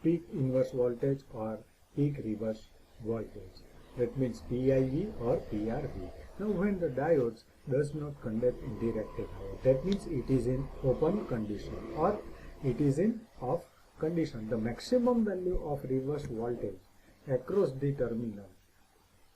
peak inverse voltage or peak reverse voltage. That means PIV or PRV. Now when the diode does not conduct in the rectifier, that means it is in open condition or it is in off condition. The maximum value of reverse voltage across the terminal,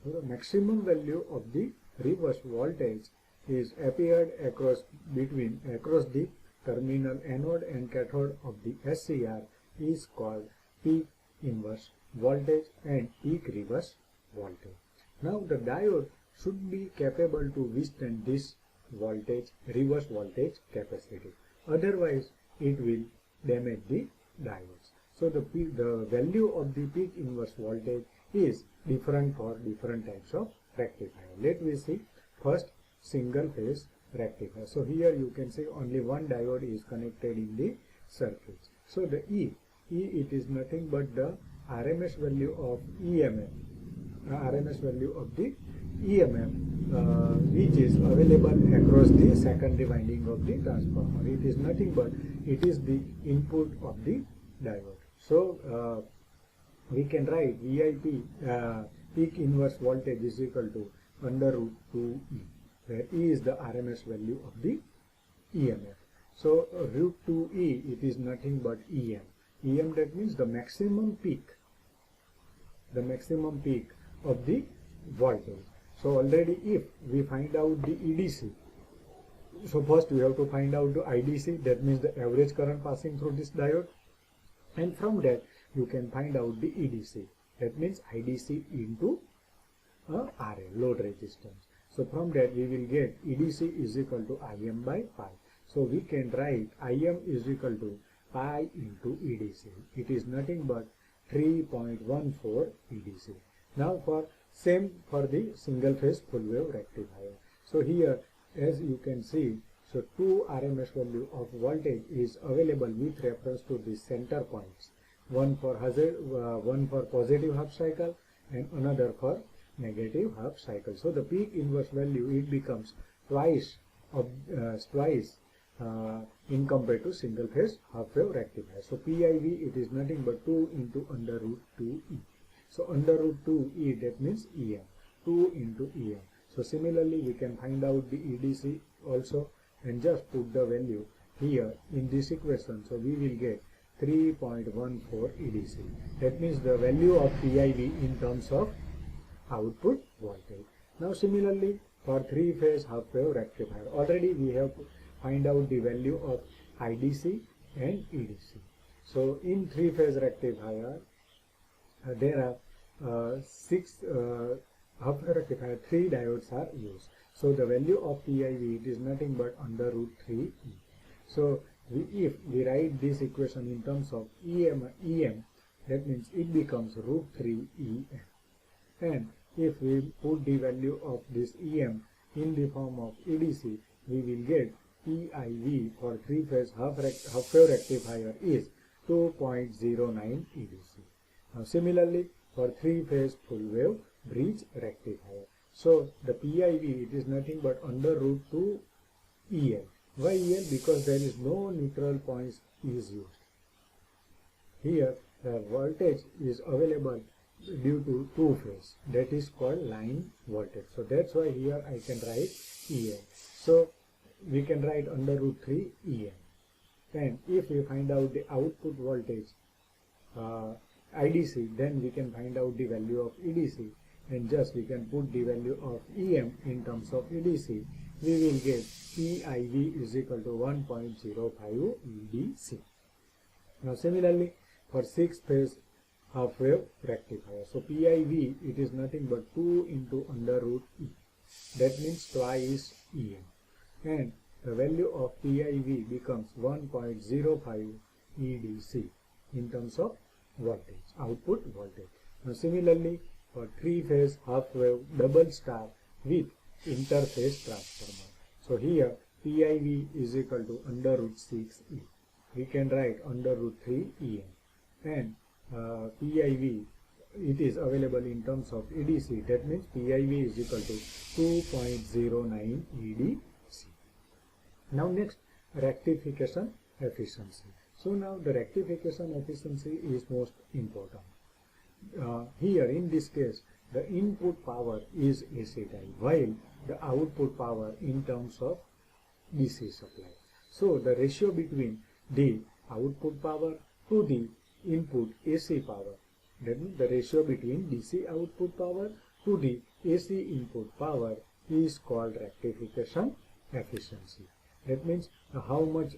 the maximum value of the reverse voltage is appeared across the terminal anode and cathode of the SCR is called peak inverse voltage and peak reverse voltage. Now the diode should be capable to withstand this voltage, reverse voltage capacity. Otherwise, it will damage the diodes. So the value of the peak inverse voltage is different for different types of rectifier. Let me see first single phase rectifier. So here you can see only one diode is connected in the circuit. So the E it is nothing but the RMS value of EMF, RMS value of the EMF which is available across the secondary winding of the transformer. It is nothing but it is the input of the diode. So we can write VIP peak inverse voltage is equal to under root 2E, where E is the RMS value of the EMF. So root 2E it is nothing but EM. EM, that means the maximum peak of the voltage. So already if we find out the EDC, so first we have to find out the IDC, that means the average current passing through this diode, and from that you can find out the EDC, that means IDC into RL, load resistance. So from that we will get EDC is equal to IM by pi. So we can write IM is equal to pi into EDC. It is nothing but 3.14 EDC. Now for same for the single phase full wave rectifier. So here as you can see, so two RMS value of voltage is available with reference to the center points. One for positive half cycle and another for negative half cycle. So the peak inverse value it becomes twice in compared to single phase half wave rectifier. So PIV it is nothing but 2 into under root 2E. So under root 2E that means EM, 2 into EM. So similarly we can find out the EDC also and just put the value here in this equation. So we will get 3.14 EDC. That means the value of PIV in terms of output voltage. Now similarly for three phase half wave rectifier, already we have to find out the value of IDC and EDC. So in three phase rectifier there are half wave rectifier 3 diodes are used. So the value of PIV it is nothing but under root 3E. So if we write this equation in terms of EM, that means it becomes root 3EM. And if we put the value of this EM in the form of EDC, we will get PIV for three phase half wave rectifier is 2.09 EDC. Now similarly for three phase full wave bridge rectifier. So the PIV it is nothing but under root 2 EL. Why EL? Because there is no neutral points is used. Here the voltage is available due to two phase, that is called line voltage. So that's why here I can write EL. So we can write under root 3 EL. And if we find out the output voltage IDC, then we can find out the value of EDC, and just we can put the value of EM in terms of EDC. We will get PIV is equal to 1.05 EDC. Now similarly for 6 phase half wave rectifier, so PIV it is nothing but 2 into under root E, that means twice EM, and the value of PIV becomes 1.05 EDC in terms of voltage, output voltage. Now similarly for 3 phase half wave double star with interphase transformer, so here PIV is equal to under root 6E. We can write under root 3 EM, and PIV it is available in terms of EDC, that means PIV is equal to 2.09 EDC. Now next, rectification efficiency. So now the rectification efficiency is most important. Here in this case, the input power is AC type, while the output power in terms of DC supply. So the ratio between the output power to the input AC power, that means the ratio between DC output power to the AC input power, is called rectification efficiency. That means how much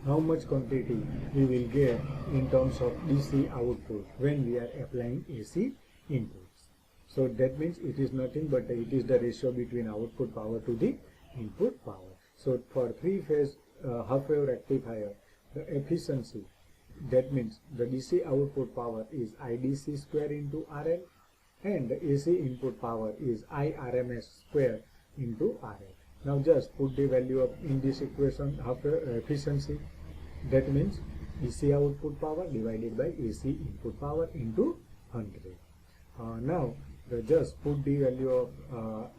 how much quantity we will get in terms of DC output when we are applying AC inputs. So that means it is nothing but it is the ratio between output power to the input power. So for three-phase half-wave rectifier, the efficiency, that means the DC output power is IDC square into RL, and the AC input power is IRMS square into RL. Now just put the value of in this equation half-wave efficiency. That means DC output power divided by AC input power into 100. Now just put the value of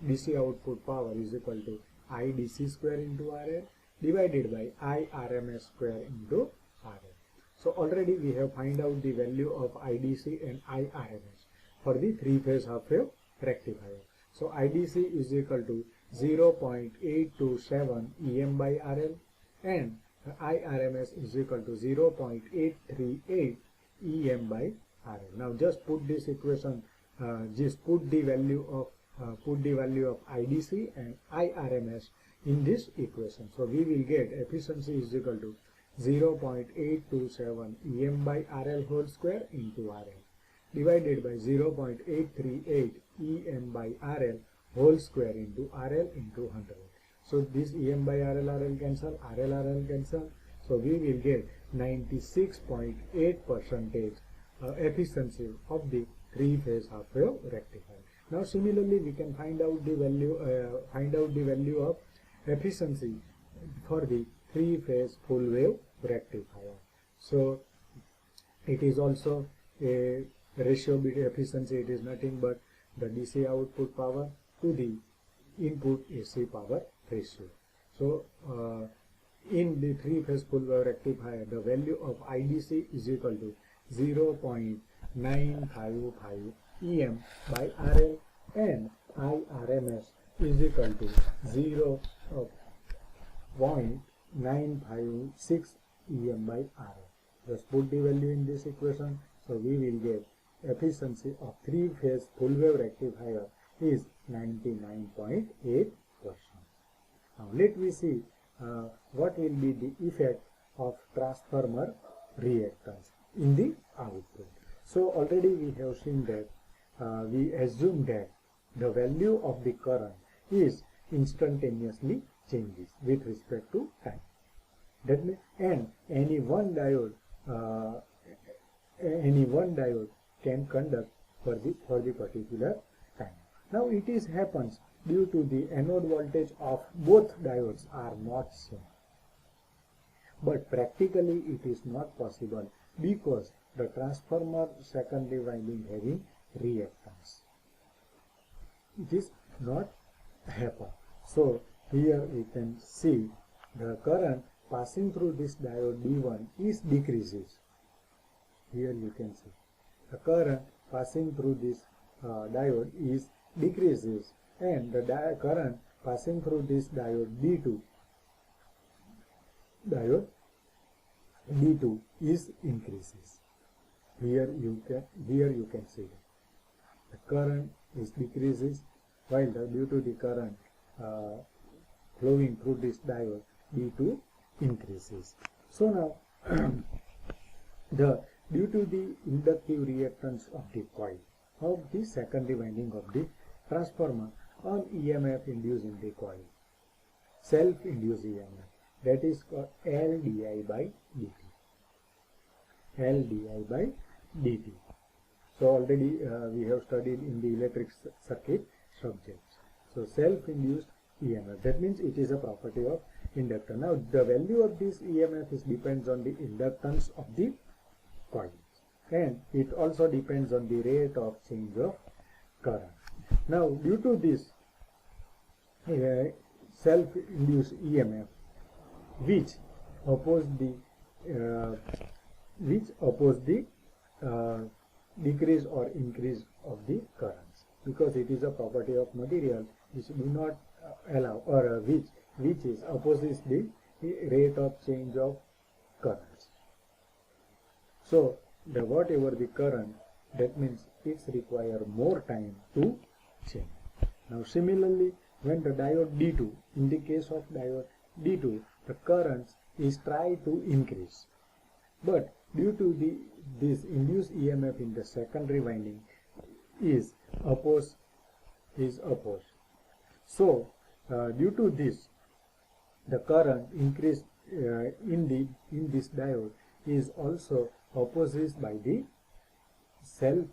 DC output power is equal to IDC square into RL divided by IRMS square into RL. So already we have find out the value of IDC and IRMS for the three-phase half-wave rectifier. So IDC is equal to 0.827 EM by RL and IRMS is equal to 0.838 EM by RL. Now just put this equation, just put the value of IDC and IRMS in this equation. So we will get efficiency is equal to 0.827 EM by RL whole square into RL divided by 0.838 EM by RL whole square into RL into 100. So this EM by RL cancel, RL cancel. So we will get 96.8% efficiency of the three-phase half-wave rectifier. Now similarly we can find out the value of efficiency for the three-phase full-wave rectifier. So it is also a ratio between efficiency. It is nothing but the DC output power to the input AC power ratio. So in the three-phase full-wave rectifier, the value of IDC is equal to 0.955 EM by RL and IRMS is equal to 0.956 EM by RL. Just put the value in this equation. So we will get efficiency of three-phase full-wave rectifier is 99.8%. Now let me see what will be the effect of transformer reactance in the output. So already we have seen that we assume that the value of the current is instantaneously changes with respect to time. That means, and any one diode can conduct for the particular time. Now it is happens due to the anode voltage of both diodes are not same. But practically it is not possible because the transformer secondary winding having reactance. It is not happen. So here we can see the current passing through this diode D1 is decreases. Here you can see the current passing through this diode is decreases, and the current passing through this diode D2 is increases. Here you can see that the current is decreases while due to the current flowing through this diode D2 increases. So now due to the inductive reactance of the coil of the secondary winding of the transformer on EMF induced in the coil, self-induced EMF, that is called LDI by dt. LDI by dt. So already we have studied in the electric circuit subjects. So self-induced EMF, that means it is a property of inductor. Now the value of this EMF is depends on the inductance of the coil, and it also depends on the rate of change of current. Now due to this self-induced EMF, which oppose the decrease or increase of the currents, because it is a property of material which do not allow, or which is opposes the rate of change of currents. So the whatever the current, that means it's require more time to change. Now similarly, when the diode D2, in the case of diode D2, the currents is try to increase, but due to this induced EMF in the secondary winding is opposed. So due to this, the current increase in this diode is also opposed by the self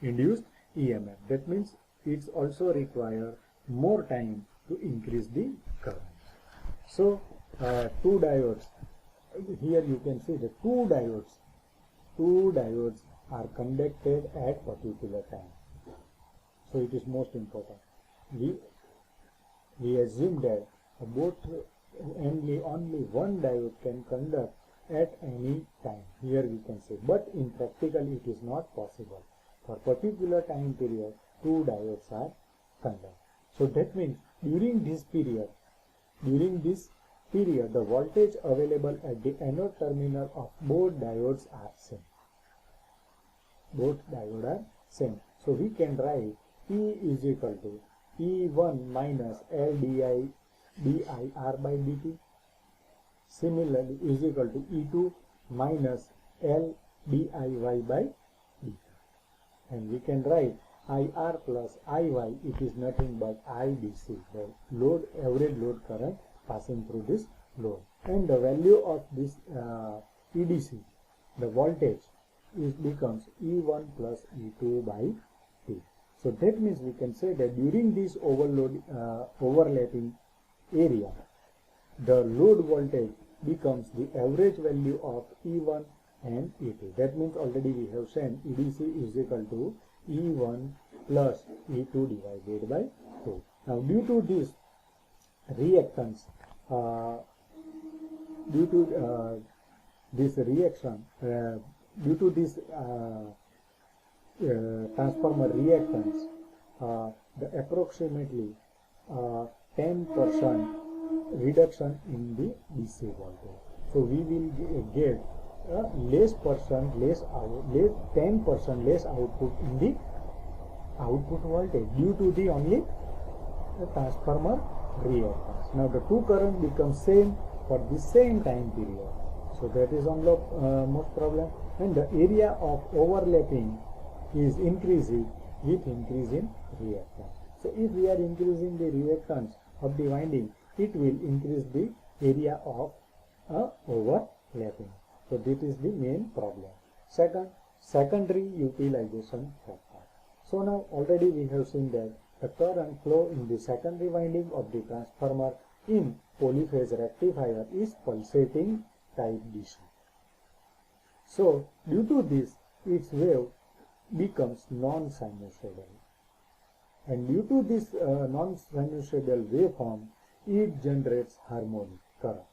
induced EMF. That means it's also require more time to increase the current. So two diodes, here you can see the two diodes are conducted at particular time. So it is most important. We assume that only one diode can conduct at any time. Here we can say, but in practical it is not possible. For particular time period, two diodes are conduct. So that means during this period, the voltage available at the anode terminal of both diodes are same. Both diodes are same. So we can write E is equal to E1 minus L dir by dt. Similarly, is equal to E2 minus L diy by dt. And we can write IR plus IY, it is nothing but IDC, the average load current passing through this load. And the value of this EDC, the voltage, becomes E1 plus E2 by T. So that means we can say that during this overlapping area, the load voltage becomes the average value of E1 and E2. That means already we have seen EDC is equal to E1 plus E2 divided by 2. Now due to this reactance, due to this transformer reactance, the approximately 10% reduction in the DC voltage. So we will get 10% less output in the output voltage due to the only transformer reactance. Now the two current become same for the same time period. So that is only most problem. And the area of overlapping is increasing with increase in reactance. So if we are increasing the reactance of the winding, it will increase the area of overlapping. So this is the main problem. Secondary utilization factor. So now already we have seen that the current flow in the secondary winding of the transformer in polyphase rectifier is pulsating type DC. So due to this, its wave becomes non-sinusoidal. And due to this non-sinusoidal waveform, it generates harmonic current,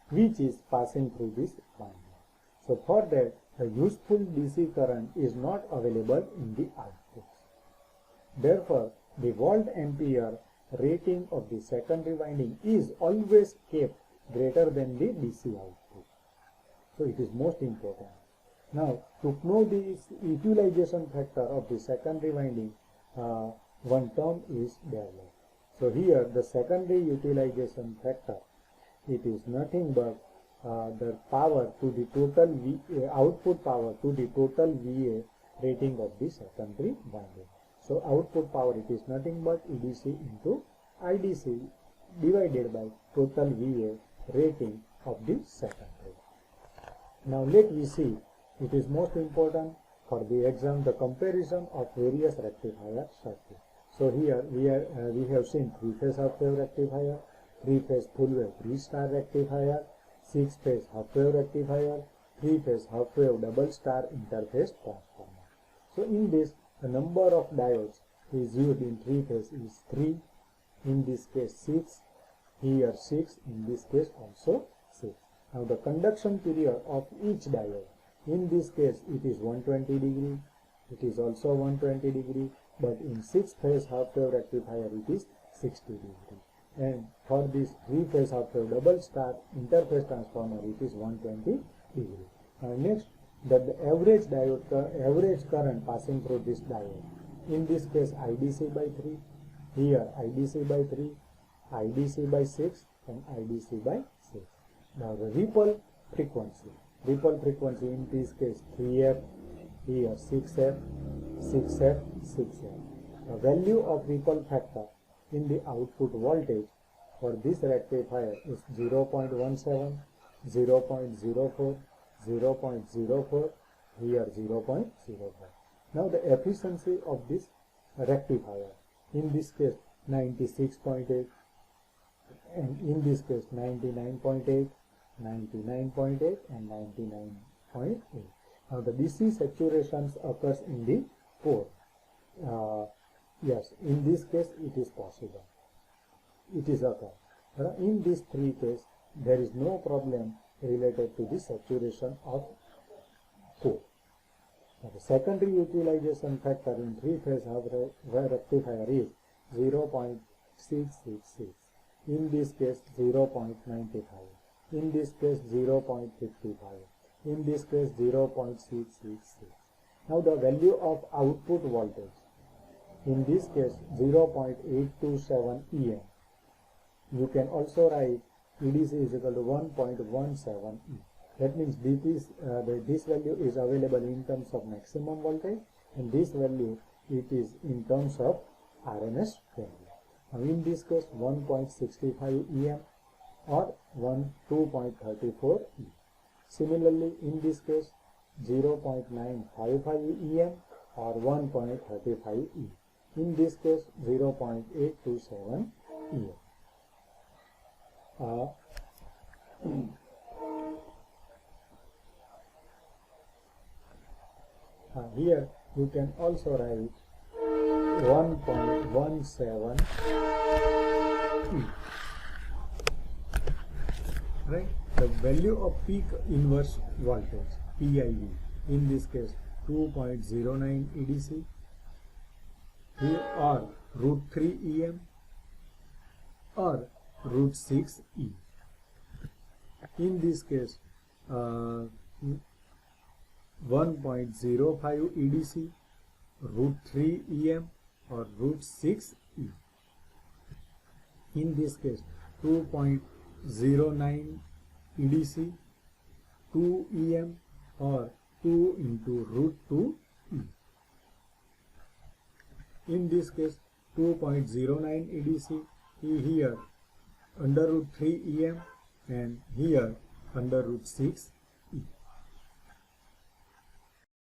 which is passing through this winding. So for that, the useful DC current is not available in the outputs. Therefore, the volt ampere rating of the secondary winding is always kept greater than the DC output. So it is most important. Now, to know the utilization factor of the secondary winding, one term is developed. So here the secondary utilization factor, it is nothing but the power to the total output power to the total VA rating of the secondary winding. So output power, it is nothing but EDC into IDC divided by total VA rating of the secondary. Now let me see, it is most important for the exam, the comparison of various rectifier circuits. So here we have seen 3-phase half-wave rectifier, 3-phase full-wave 3-star rectifier, 6-phase half-wave rectifier, 3-phase half-wave double-star interface transformer. So in this, the number of diodes is used in 3-phase is 3, in this case 6, here 6, in this case also 6. Now the conduction period of each diode, in this case it is 120 degree, it is also 120 degree, but in 6-phase half-wave rectifier it is 60 degree. And for this 3-phase half-wave double star interface transformer it is 120 degree. Next, that the average current passing through this diode, in this case IDC by 3, here IDC by 3, IDC by 6 and IDC by 6. Now the ripple frequency in this case 3F, here 6F, 6F, 6F. The value of ripple factor in the output voltage for this rectifier is 0.17, 0.04, 0.04, here 0.05. Now the efficiency of this rectifier, in this case 96.8, and in this case 99.8, 99.8 and 99.8. Now the DC saturations occurs in the core. Yes, in this case it is possible. It is occur. In these 3 cases there is no problem related to the saturation of core. Now the secondary utilization factor in 3-phase half-wave rectifier is 0.666. In this case 0.95. In this case 0.55. In this case 0.666. Now the value of output voltage, in this case 0.827 EM. You can also write EDC is equal to 1.17 E. That means this value is available in terms of maximum voltage, and this value it is in terms of RMS value. Now in this case 1.65 EM or 2.34 E. Similarly in this case 0.955 EM or 1.35 E. In this case 0.827 EM. Here you can also write 1.17 E. Right? The value of peak inverse voltage PIV, in this case 2.09 EDC, here or root 3 EM or root 6 E. In this case 1.05 EDC, root 3 EM or root 6 E. In this case 2.09 EDC, 2 EM or 2 into root 2 E. In this case 2.09 EDC, here under root 3 EM and here under root 6